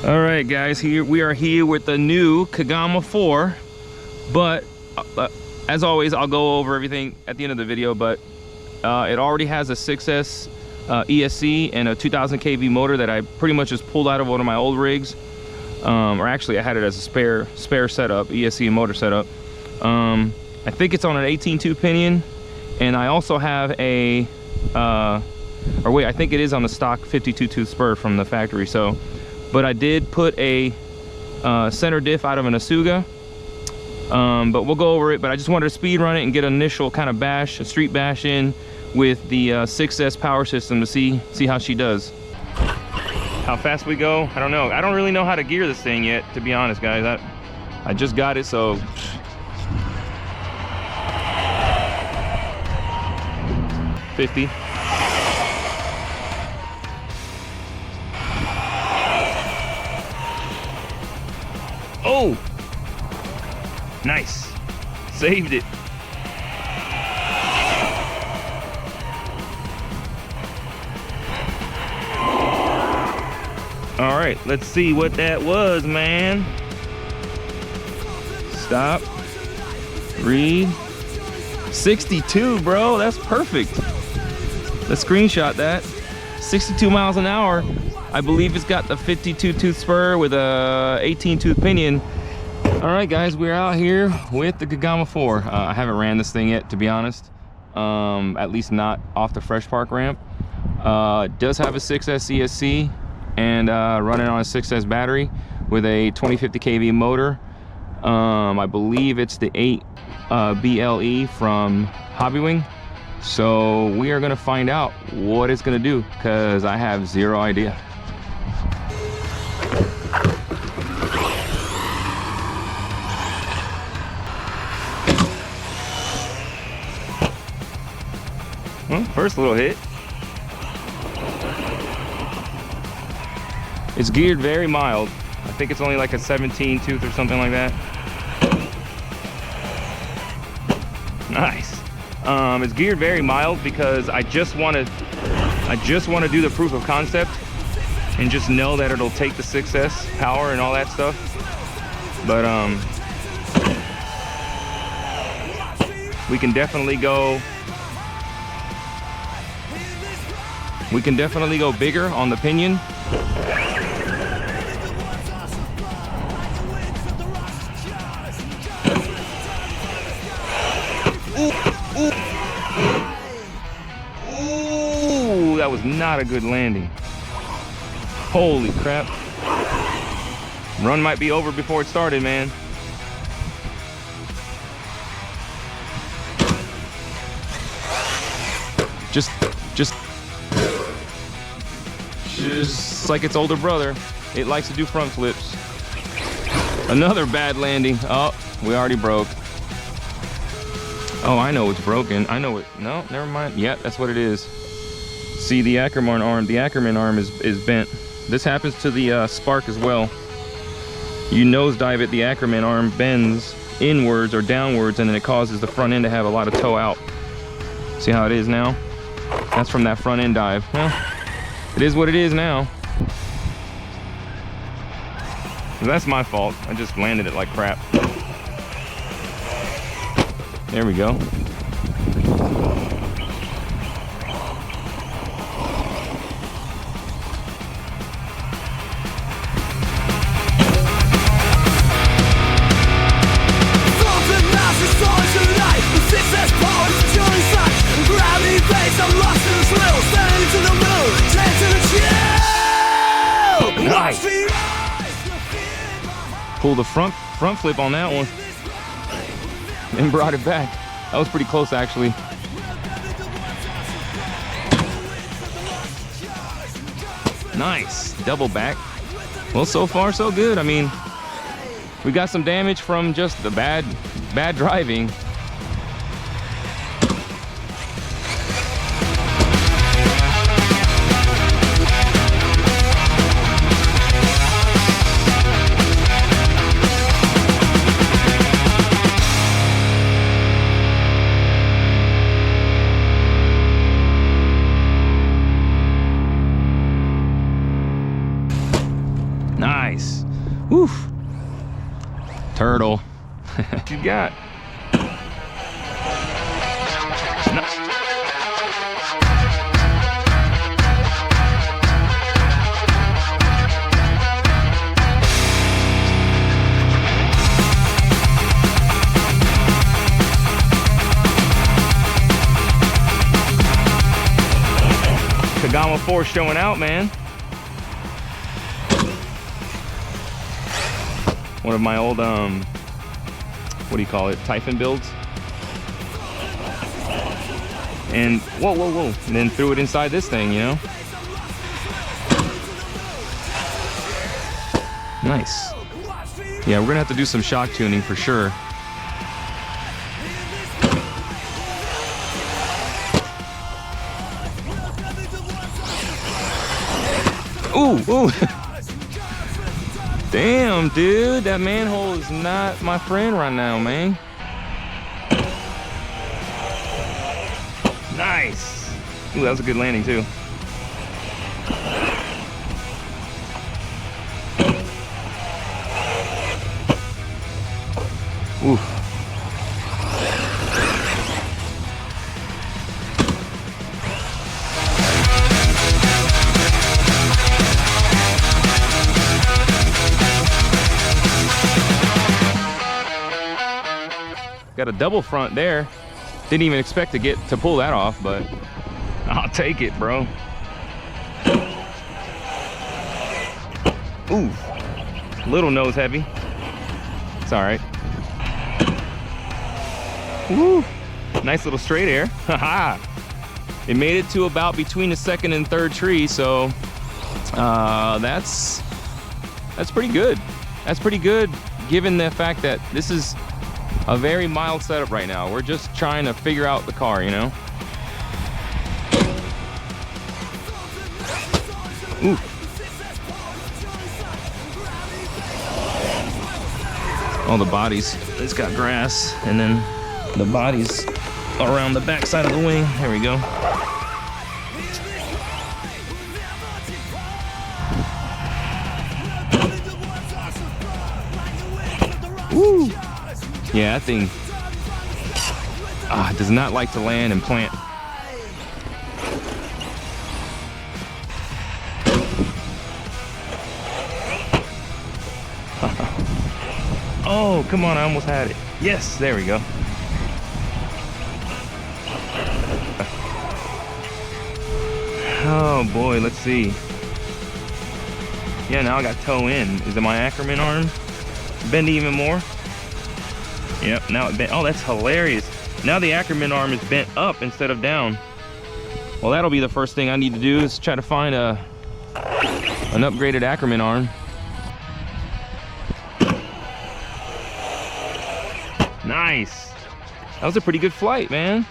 All right, guys, here we are here with the new Kagama 4, but as always, I'll go over everything at the end of the video, but it already has a 6S ESC and a 2000 kV motor that I pretty much just pulled out of one of my old rigs, or actually I had it as a spare setup, ESC and motor setup. I think it's on an 18-tooth pinion, and I also have a I think it is on the stock 52-tooth spur from the factory. So, but I did put a center diff out of an Asuga, but we'll go over it. But I just wanted to speed run it and get an initial kind of bash, a street bash in with the 6S power system to see how she does. How fast we go, I don't know. I don't really know how to gear this thing yet, to be honest, guys. I just got it, so 50. Oh, nice, saved it. All right, let's see what that was, man. Stop, read. 62, bro, that's perfect. Let's screenshot that. 62 miles an hour. I believe it's got the 52-tooth spur with a 18-tooth pinion. All right, guys, we're out here with the Kagama 4. I haven't ran this thing yet, to be honest. At least not off the Fresh Park ramp. It does have a 6S ESC and running on a 6S battery with a 2050 kV motor. I believe it's the 8 BLE from Hobbywing. So we are gonna find out what it's gonna do, because I have zero idea. Well, first little hit. It's geared very mild. I think it's only like a 17 tooth or something like that. Nice. It's geared very mild because I just want to do the proof of concept and just know that it'll take the 6S power and all that stuff. But we can definitely go bigger on the pinion. Ooh, that was not a good landing. Holy crap. Run might be over before it started, man. Just like its older brother, it likes to do front flips. Another bad landing. Oh, we already broke. Oh, I know it's broken. I know it. No, never mind. Yeah, that's what it is. See, the Ackerman arm is bent. This happens to the Spark as well. You nosedive it, the Ackerman arm bends inwards or downwards, and then it causes the front end to have a lot of toe out. See how it is now? That's from that front end dive. Well, it is what it is now. That's my fault. I just landed it like crap. There we go. Nice. Pulled the front flip on that one and brought it back. That was pretty close, actually. Nice double back. Well, so far so good. I mean, we got some damage from just the bad driving. Turtle. What you got? Kagama 4 showing out, man. One of my old, what do you call it? Typhon builds. And whoa, whoa, whoa. And then threw it inside this thing, you know? Nice. Yeah, we're gonna have to do some shock tuning for sure. Ooh, ooh. Damn, dude, that manhole is not my friend right now, man. Nice. Ooh, that was a good landing too. Ooh. Got a double front there. Didn't even expect to pull that off, but I'll take it, bro. Ooh, little nose heavy. It's all right. Woo, nice little straight air. Haha. It made it to about between the second and third tree, so that's pretty good. That's pretty good given the fact that this is a very mild setup right now. We're just trying to figure out the car, you know? Ooh. All the bodies, it's got grass, and then the bodies around the back side of the wing. There we go. Woo! Yeah, that thing does not like to land and plant. Oh, come on, I almost had it. Yes, there we go. Oh boy, let's see. Yeah, now I got toe in. Is it my Ackerman arm bending even more? Yep, now it bent. Oh, that's hilarious. Now the Ackerman arm is bent up instead of down. Well, that'll be the first thing I need to do is try to find an upgraded Ackerman arm. Nice. That was a pretty good flight, man.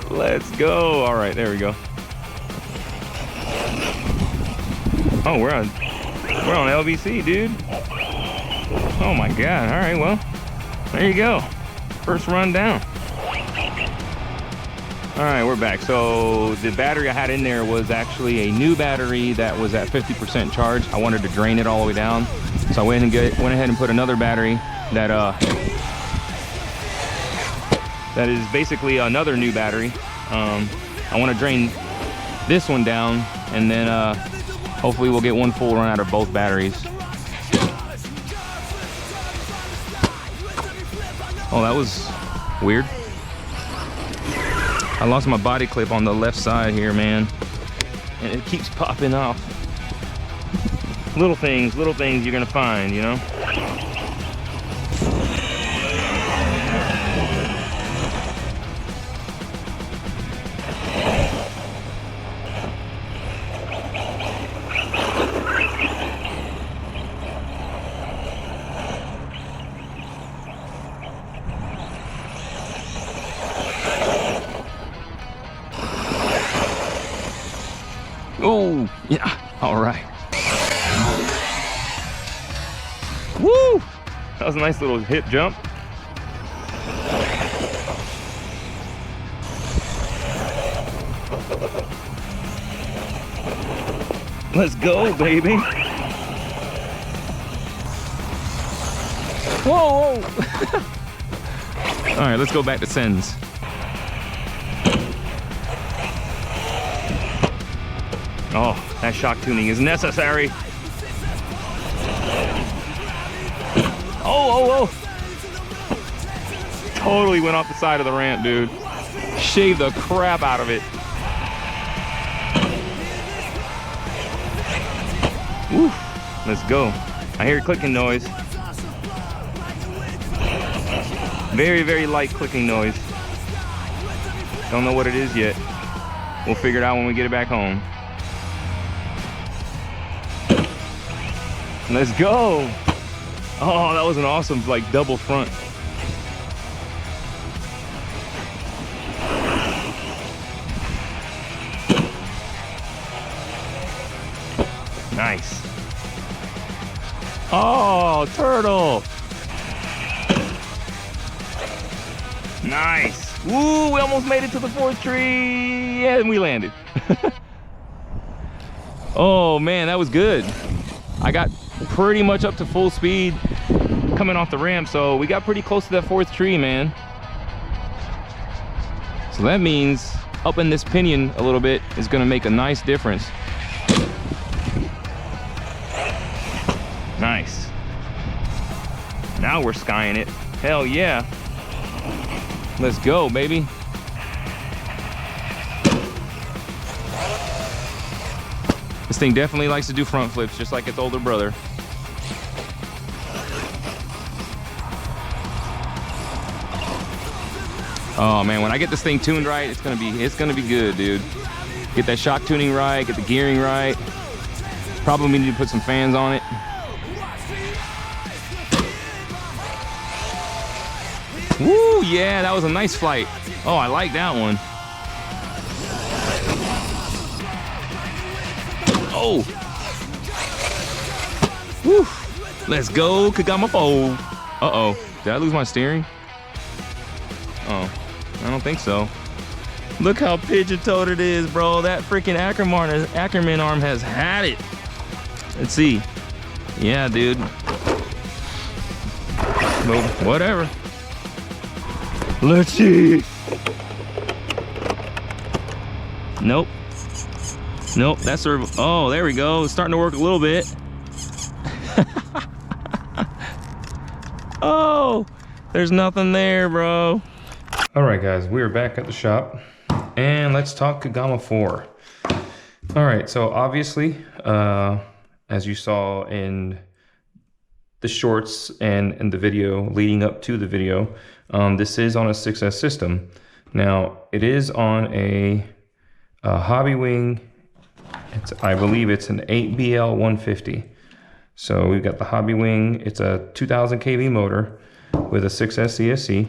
Let's go. All right, there we go. Oh, we're on LBC, dude. Oh my God. All right, well, there you go. First run down. All right, we're back. So the battery I had in there was actually a new battery that was at 50% charge. I wanted to drain it all the way down. So I went ahead and put another battery that is basically another new battery. I want to drain this one down, and then hopefully we'll get one full run out of both batteries. Oh, that was weird. I lost my body clip on the left side here, man, and it keeps popping off. Little things you're gonna find, you know? Oh, yeah, all right. Woo! That was a nice little hip jump. Let's go, baby. Whoa, whoa. All right, let's go back to sends. Oh, that shock tuning is necessary. Oh, oh, oh. Totally went off the side of the ramp, dude. Shaved the crap out of it. Woo. Let's go. I hear clicking noise. Very, very light clicking noise. Don't know what it is yet. We'll figure it out when we get it back home. Let's go. Oh, that was an awesome, like, double front. Nice. Oh, turtle. Nice. Woo, we almost made it to the fourth tree. Yeah, and we landed. Oh, man, that was good. I got pretty much up to full speed coming off the ramp, so we got pretty close to that fourth tree, man. So that means up in this pinion a little bit is going to make a nice difference. Nice. Now we're skying it. Hell yeah. Let's go, baby. This thing definitely likes to do front flips, just like its older brother. Oh man, when I get this thing tuned right, it's gonna be good, dude. Get that shock tuning right, get the gearing right. Probably need to put some fans on it. Woo, yeah, that was a nice flight. Oh, I like that one. Oh. Woo. Let's go, Kagama 4. Uh-oh, did I lose my steering? Oh, I don't think so. Look how pigeon-toed it is, bro. That freaking Ackerman arm has had it. Let's see. Yeah, dude. Well, whatever. Let's see. Nope. Nope, that's her. Oh, there we go. It's starting to work a little bit. Oh, there's nothing there, bro. All right, guys, we are back at the shop, and let's talk Kagama 4. All right, so obviously, as you saw in the shorts and in the video leading up to the video, this is on a 6S system. Now, it is on a Hobby Wing. I believe it's an 8BL 150. So we've got the Hobby Wing. It's a 2000 kV motor with a 6S CSC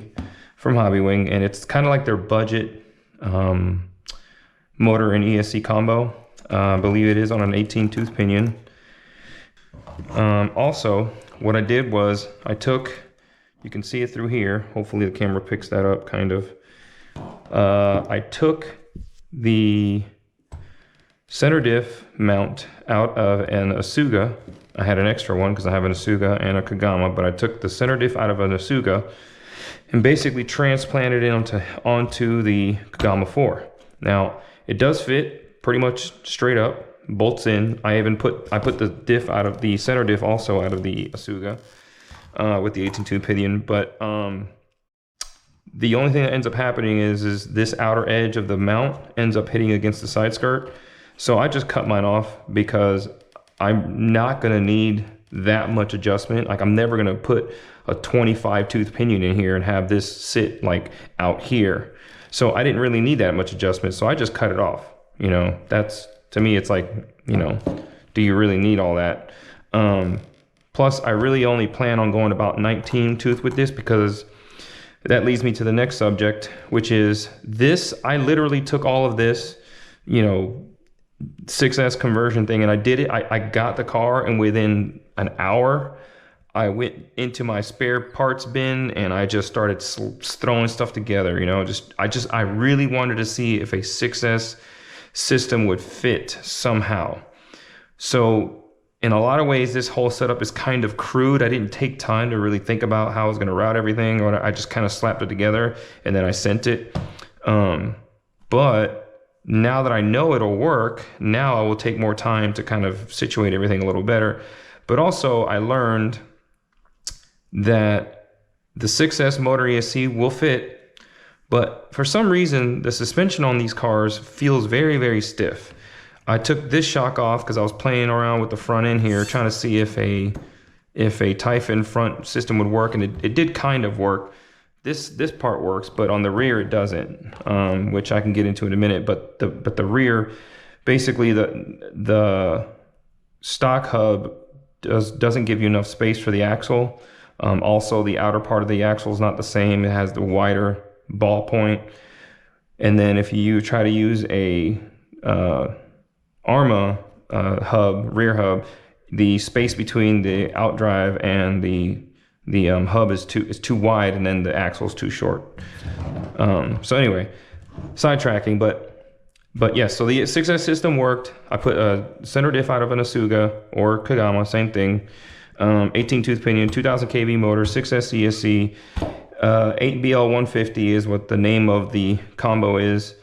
from Hobby Wing, and it's kind of like their budget motor and ESC combo. I believe it is on an 18 tooth pinion. Also, what I did was I took, you can see it through here. Hopefully the camera picks that up kind of. I took the center diff mount out of an Asuga. I had an extra one because I have an Asuga and a Kagama, but I took the center diff out of an Asuga and basically transplanted it onto the Kagama 4. Now, it does fit pretty much straight up, bolts in. I put the diff out of the center diff also out of the Asuga with the 18 tooth pinion, but the only thing that ends up happening is this outer edge of the mount ends up hitting against the side skirt. So I just cut mine off because I'm not gonna need that much adjustment. Like, I'm never gonna put a 25 tooth pinion in here and have this sit like out here. So I didn't really need that much adjustment. So I just cut it off. You know, that's, to me, it's like, you know, do you really need all that? Plus, I really only plan on going about 19 tooth with this, because that leads me to the next subject, which is this. I literally took all of this, you know, 6S conversion thing, and I did it. I got the car, and within an hour, I went into my spare parts bin and I just started throwing stuff together. You know, I really wanted to see if a 6S system would fit somehow. So in a lot of ways, this whole setup is kind of crude. I didn't take time to really think about how I was going to route everything, or I just kind of slapped it together and then I sent it. But now that I know it'll work, now I will take more time to kind of situate everything a little better. But also I learned that the 6S motor ESC will fit, but for some reason, the suspension on these cars feels very, very stiff. I took this shock off because I was playing around with the front end here, trying to see if a Typhon front system would work, and it did kind of work. This part works, but on the rear it doesn't, which I can get into in a minute. But the rear, basically the stock hub doesn't give you enough space for the axle. Also, the outer part of the axle is not the same. It has the wider ball point. And then if you try to use a ARMA rear hub, the space between the outdrive and the hub is too wide, and then the axle is too short. So anyway, sidetracking, but yes, so the 6S system worked. I put a center diff out of an Asuga or Kagama, same thing. 18 tooth pinion, 2000 kV motor, 6S ESC, 8BL150 is what the name of the combo is.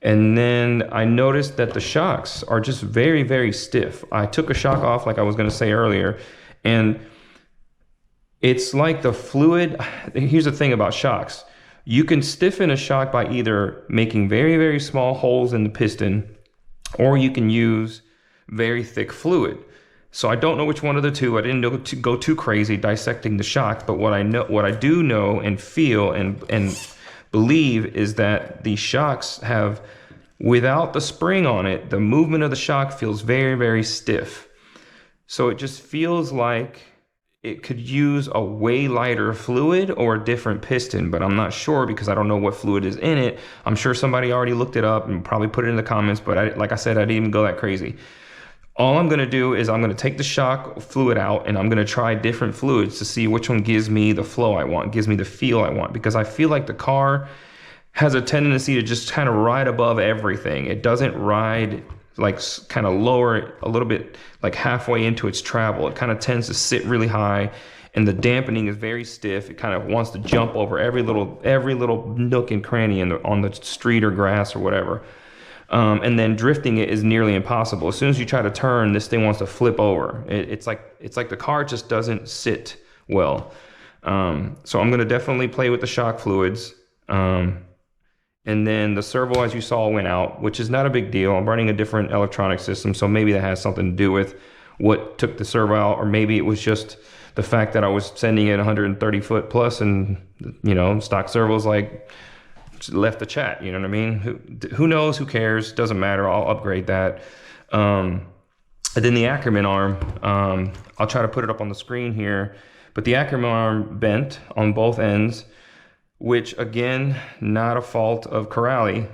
And then I noticed that the shocks are just very, very stiff. I took a shock off, like I was going to say earlier, and it's like the fluid. Here's the thing about shocks. You can stiffen a shock by either making very, very small holes in the piston, or you can use very thick fluid. So I don't know which one of the two. I didn't know to go too crazy dissecting the shocks, but what I do know and feel and believe is that the shocks have, without the spring on it, the movement of the shock feels very, very stiff. So it just feels like it could use a way lighter fluid or a different piston, but I'm not sure because I don't know what fluid is in it. I'm sure somebody already looked it up and probably put it in the comments, but like I said, I didn't even go that crazy. All I'm gonna do is I'm gonna take the shock fluid out and I'm gonna try different fluids to see which one gives me the flow I want, gives me the feel I want, because I feel like the car has a tendency to just kind of ride above everything. It doesn't ride like kind of lower a little bit, like halfway into its travel. It kind of tends to sit really high, and the dampening is very stiff. It kind of wants to jump over every little nook and cranny on the street or grass or whatever. And then drifting it is nearly impossible. As soon as you try to turn, this thing wants to flip over. It's like the car just doesn't sit well. So I'm gonna definitely play with the shock fluids. And then the servo, as you saw, went out, which is not a big deal. I'm running a different electronic system, so maybe that has something to do with what took the servo out, or maybe it was just the fact that I was sending it 130 foot plus, and you know, stock servos like left the chat. You know what I mean? Who knows? Who cares? Doesn't matter. I'll upgrade that. And then the Ackerman arm, I'll try to put it up on the screen here, but the Ackerman arm bent on both ends, which again, not a fault of Corrali.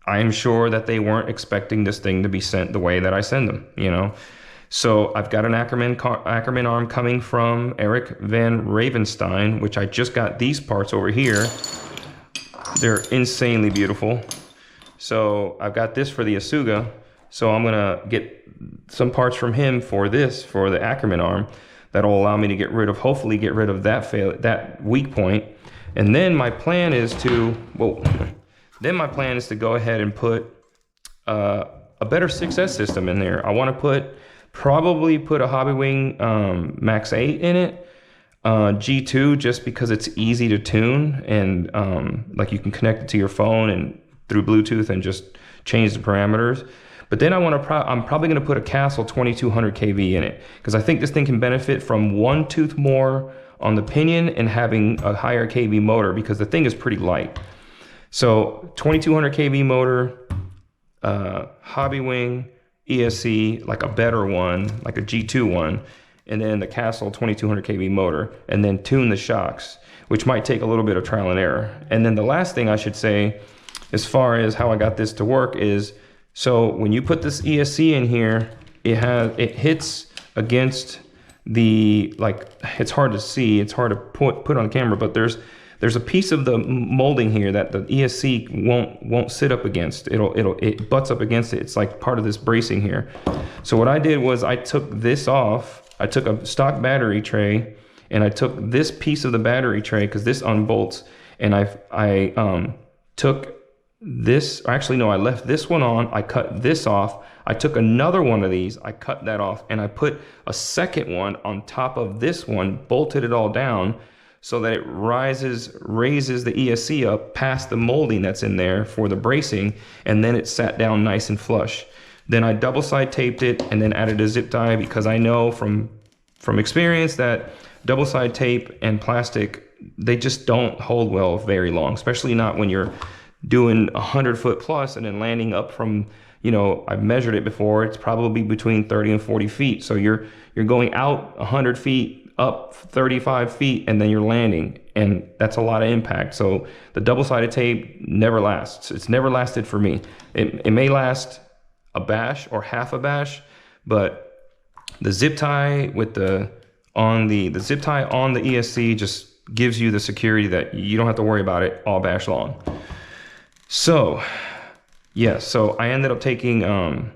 I'm sure that they weren't expecting this thing to be sent the way that I send them, you know? So I've got an Ackerman arm coming from Eric Van Ravenstein, which I just got these parts over here. They're insanely beautiful. So I've got this for the Asuga. So I'm gonna get some parts from him for the Ackerman arm. That'll allow me to hopefully get rid of that weak point. And then my plan is to, go ahead and put a better 6S system in there. I want to probably put a Hobbywing Max 8 in it, G2, just because it's easy to tune, and like you can connect it to your phone and through Bluetooth and just change the parameters. But then I'm probably going to put a Castle 2200 kV in it, because I think this thing can benefit from one tooth more on the pinion and having a higher kV motor, because the thing is pretty light. So 2200 kV motor, Hobbywing ESC, like a better one, like a G2 one, and then the Castle 2200 kV motor, and then tune the shocks, which might take a little bit of trial and error. And then the last thing I should say, as far as how I got this to work, is so when you put this ESC in here, it hits against the, like, it's hard to see, it's hard to put on camera, but there's there's a piece of the molding here that the ESC won't sit up against. It butts up against it. It's like part of this bracing here. So what I did was I took this off. I took a stock battery tray and I took this piece of the battery tray because this unbolts, and I took this, actually no, I left this one on, I cut this off, I took another one of these, I cut that off, and I put a second one on top of this one, bolted it all down so that it raises the ESC up past the molding that's in there for the bracing, and then it sat down nice and flush. Then I double side taped it and then added a zip tie, because I know from experience that double side tape and plastic, they just don't hold well very long, especially not when you're doing 100 foot plus and then landing up from, you know, I've measured it before, it's probably between 30 and 40 feet. So you're going out 100 feet, up 35 feet, and then you're landing, and that's a lot of impact. So the double-sided tape never lasts. It's never lasted for me. It may last a bash or half a bash, but the zip tie with the zip tie on the ESC just gives you the security that you don't have to worry about it all bash long. So yeah, so I ended up taking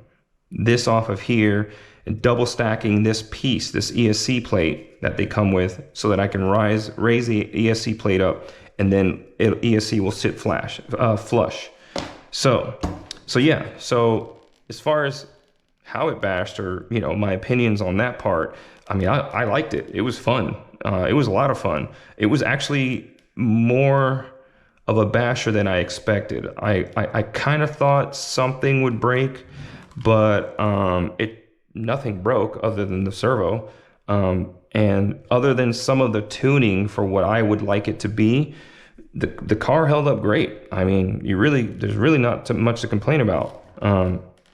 this off of here and double stacking this piece, this ESC plate that they come with, so that I can raise the ESC plate up, and then ESC will sit flush. So yeah, so as far as how it bashed, or, you know, my opinions on that part, I mean, I liked it. It was fun. It was a lot of fun. It was actually more of a basher than I expected. I kind of thought something would break, but nothing broke other than the servo. And other than some of the tuning for what I would like it to be, the car held up great. I mean, there's really not too much to complain about.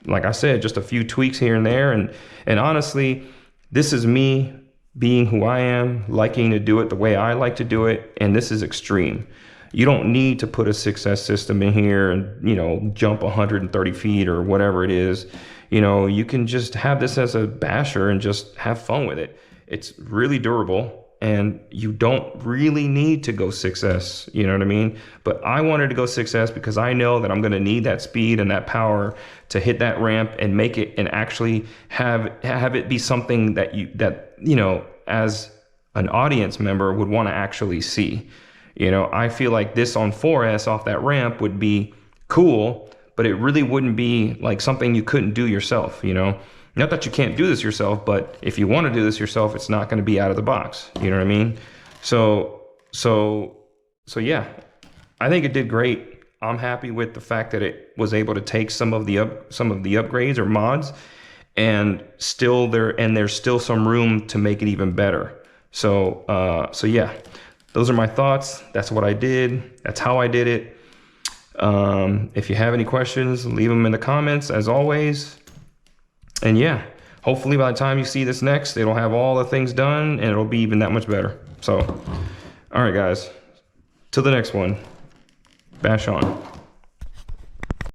Like I said, just a few tweaks here and there. And honestly, this is me being who I am, liking to do it the way I like to do it. And this is extreme. You don't need to put a 6S system in here and, you know, jump 130 feet or whatever it is. You know, you can just have this as a basher and just have fun with it. It's really durable, and you don't really need to go 6S, you know what I mean? But I wanted to go 6S because I know that I'm going to need that speed and that power to hit that ramp and make it, and actually have it be something that you know, as an audience member would want to actually see. You know, I feel like this on 4S off that ramp would be cool, but it really wouldn't be like something you couldn't do yourself, you know? Not that you can't do this yourself, but if you want to do this yourself, it's not going to be out of the box. You know what I mean? So yeah, I think it did great. I'm happy with the fact that it was able to take some of the upgrades or mods, and there's still some room to make it even better. So yeah, those are my thoughts. That's what I did. That's how I did it. If you have any questions, leave them in the comments as always. And yeah, hopefully by the time you see this next, it'll have all the things done and it'll be even that much better. So, all right, guys, till the next one, bash on.